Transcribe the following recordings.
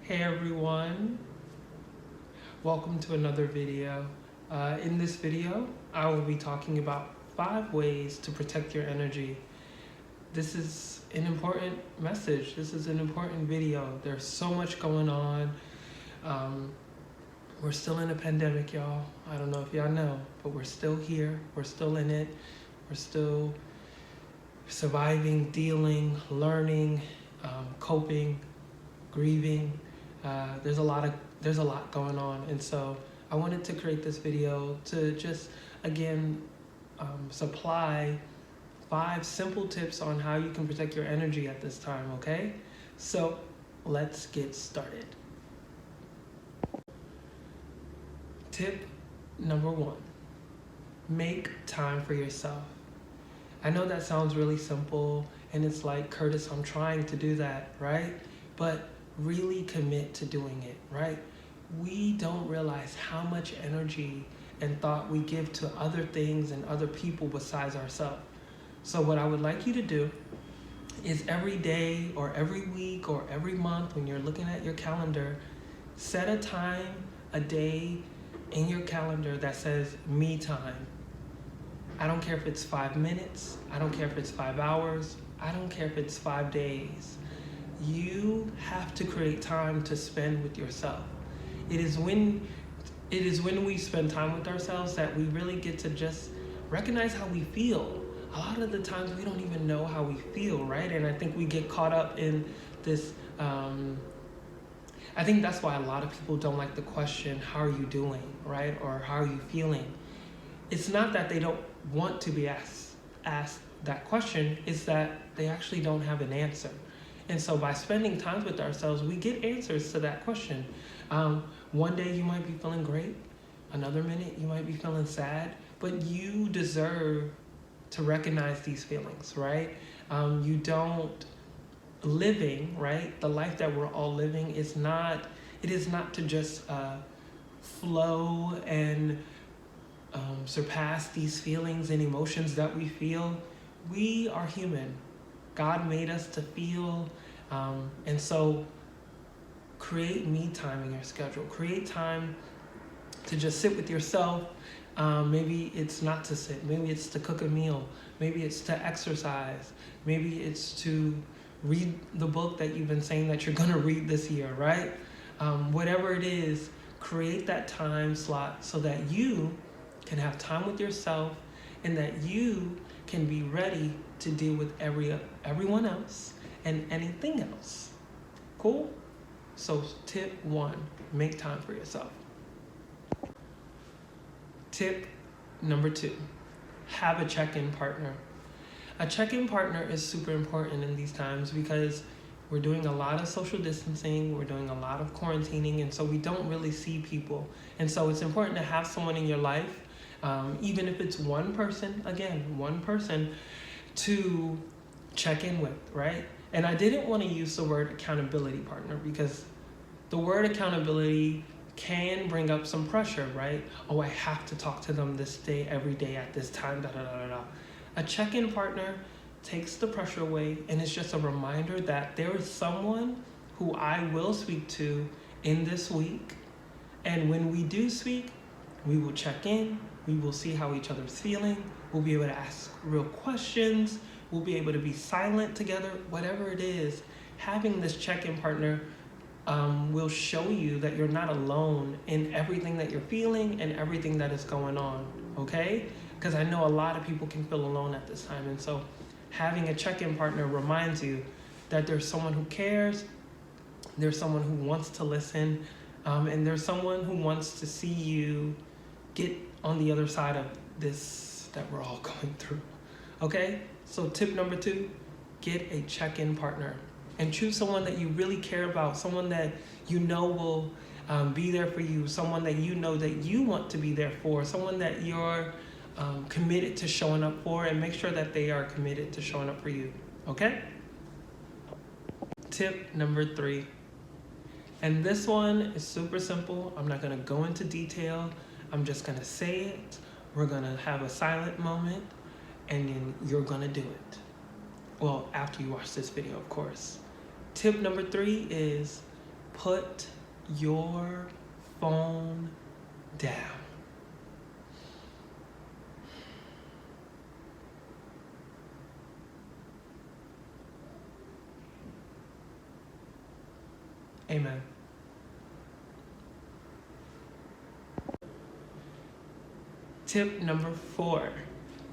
Hey everyone, welcome to another video. In this video, I will be talking about 5 ways to protect your energy. This is an important message. This is an important video. There's so much going on. We're still in a pandemic, y'all. I don't know if y'all know, but we're still here. We're still in it. We're still surviving, dealing, learning, coping, grieving. There's a lot going on, and so I wanted to create this video to just again supply 5 simple tips on how you can protect your energy at this time. Okay, so let's get started. Tip number 1: make time for yourself. I know that sounds really simple, and it's like, Curtis, I'm trying to do that, right? But really commit to doing it, right? We don't realize how much energy and thought we give to other things and other people besides ourselves. So what I would like you to do is every day or every week or every month when you're looking at your calendar, set a time, a day in your calendar that says me time. I don't care if it's 5 minutes, I don't care if it's 5 hours, I don't care if it's 5 days. You have to create time to spend with yourself. It is when we spend time with ourselves that we really get to just recognize how we feel. A lot of the times we don't even know how we feel, right? And I think we get caught up in this, I think that's why a lot of people don't like the question, how are you doing, right? Or how are you feeling? It's not that they don't want to be asked that question, it's that they actually don't have an answer. And so by spending time with ourselves, we get answers to that question. One day you might be feeling great. Another minute you might be feeling sad. But you deserve to recognize these feelings, right? You don't living, right? The life that we're all living it is not to just flow and surpass these feelings and emotions that we feel. We are human. God made us to feel, and so create me time in your schedule. Create time to just sit with yourself. Maybe it's not to sit. Maybe it's to cook a meal. Maybe it's to exercise. Maybe it's to read the book that you've been saying that you're going to read this year, right? Whatever it is, create that time slot so that you can have time with yourself and that you can be ready to deal with everyone else and anything else. Cool? So tip 1, make time for yourself. Tip number 2, have a check-in partner. A check-in partner is super important in these times because we're doing a lot of social distancing, we're doing a lot of quarantining, and so we don't really see people. And so it's important to have someone in your life, even if it's one person, to check in with, right? And I didn't want to use the word accountability partner because the word accountability can bring up some pressure, right? Oh, I have to talk to them this day, every day at this time, da da da da da. A check-in partner takes the pressure away, and it's just a reminder that there is someone who I will speak to in this week. And when we do speak, we will check in, we will see how each other's feeling, we'll be able to ask real questions, we'll be able to be silent together, whatever it is. Having this check-in partner will show you that you're not alone in everything that you're feeling and everything that is going on, okay? Because I know a lot of people can feel alone at this time, and so having a check-in partner reminds you that there's someone who cares, there's someone who wants to listen, and there's someone who wants to see you get on the other side of this that we're all going through. Okay? So tip number 2, get a check-in partner and choose someone that you really care about, someone that you know will be there for you, someone that you know that you want to be there for, someone that you're committed to showing up for, and make sure that they are committed to showing up for you. Okay? Tip number 3. And this one is super simple. I'm not going to go into detail. I'm just going to say it. We're going to have a silent moment, and then you're going to do it. Well, after you watch this video, of course. Tip number 3 is Put your phone down. Amen. Tip number 4,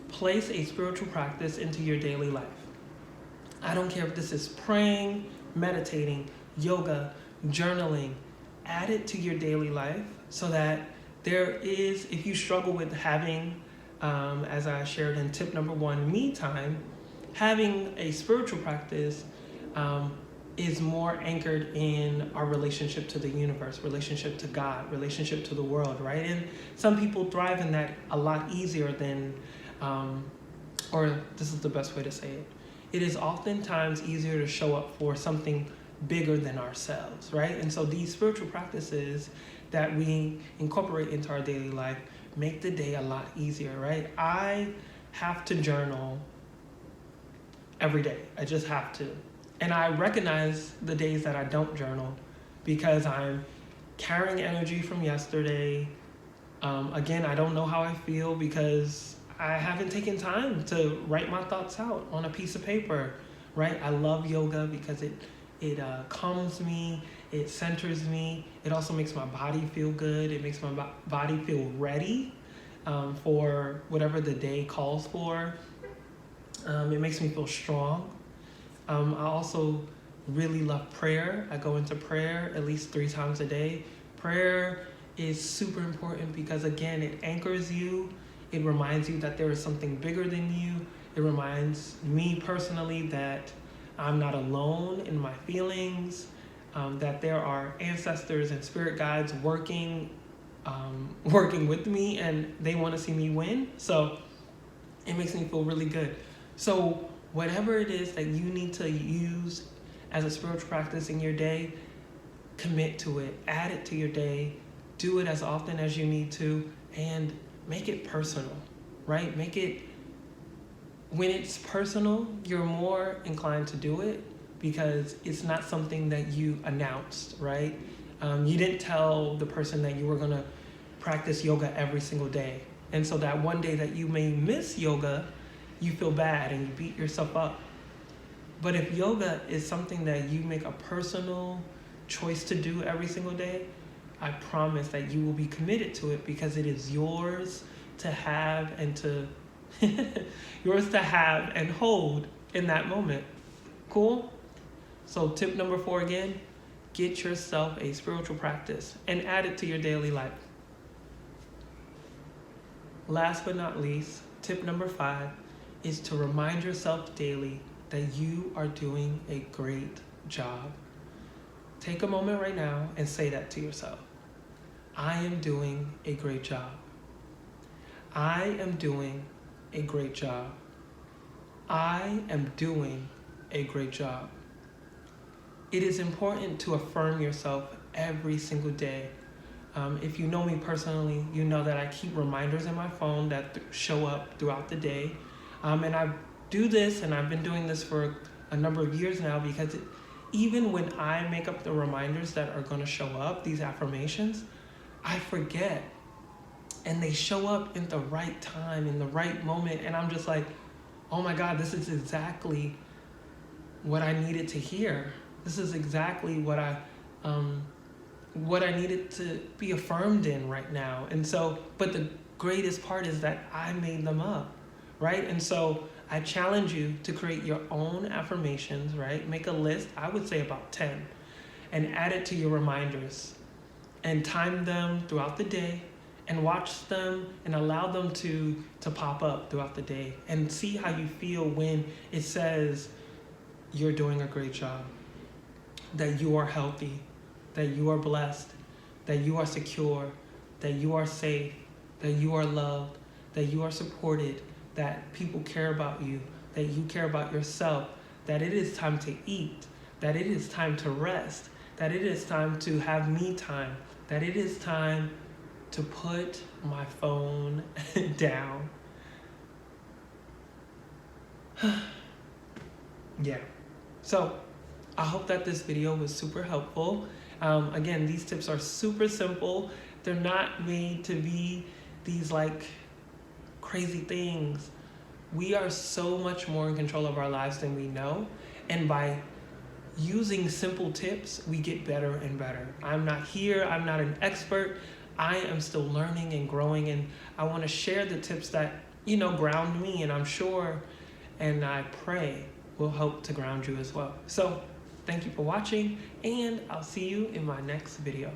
place a spiritual practice into your daily life. I don't care if this is praying, meditating, yoga, journaling. Add it to your daily life so that there is, if you struggle with having, as I shared in tip number 1, me time, having a spiritual practice is more anchored in our relationship to the universe, relationship to God, relationship to the world, right? And some people thrive in that a lot easier than, or this is the best way to say it. It is oftentimes easier to show up for something bigger than ourselves, right? And so these spiritual practices that we incorporate into our daily life make the day a lot easier, right? I have to journal every day. I just have to. And I recognize the days that I don't journal because I'm carrying energy from yesterday. Again, I don't know how I feel because I haven't taken time to write my thoughts out on a piece of paper, right? I love yoga because it calms me, it centers me. It also makes my body feel good. It makes my body feel ready for whatever the day calls for. It makes me feel strong. I also really love prayer. I go into prayer at least 3 times a day. Prayer is super important because, again, it anchors you. It reminds you that there is something bigger than you. It reminds me personally that I'm not alone in my feelings, that there are ancestors and spirit guides working with me, and they want to see me win. So it makes me feel really good. So whatever it is that you need to use as a spiritual practice in your day, commit to it, add it to your day, do it as often as you need to, and make it personal, right? Make it, when it's personal, you're more inclined to do it because it's not something that you announced, right? You didn't tell the person that you were gonna practice yoga every single day. And so that one day that you may miss yoga, you feel bad and you beat yourself up. But if yoga is something that you make a personal choice to do every single day, I promise that you will be committed to it because it is yours to have and to yours to have and hold in that moment. Cool? So tip number 4 again, get yourself a spiritual practice and add it to your daily life. Last but not least, tip number 5 is to remind yourself daily that you are doing a great job. Take a moment right now and say that to yourself. I am doing a great job. I am doing a great job. I am doing a great job. It is important to affirm yourself every single day. If you know me personally, you know that I keep reminders in my phone that show up throughout the day. And I do this, and I've been doing this for a number of years now because even when I make up the reminders that are going to show up, these affirmations, I forget. And they show up in the right time, in the right moment. And I'm just like, oh my God, this is exactly what I needed to hear. This is exactly what I needed to be affirmed in right now. And so, but the greatest part is that I made them up, right? And so I challenge you to create your own affirmations, right? Make a list, I would say about 10, and add it to your reminders and time them throughout the day and watch them and allow them to pop up throughout the day and see how you feel when it says you're doing a great job, that you are healthy, that you are blessed, that you are secure, that you are safe, that you are loved, that you are supported, that people care about you, that you care about yourself, that it is time to eat, that it is time to rest, that it is time to have me time, that it is time to put my phone down. Yeah. So I hope that this video was super helpful. Again, these tips are super simple. They're not made to be these like crazy things. We are so much more in control of our lives than we know. And by using simple tips, we get better and better. I'm not an expert. I am still learning and growing, and I want to share the tips that, ground me, and I'm sure and I pray will help to ground you as well. So thank you for watching, and I'll see you in my next video.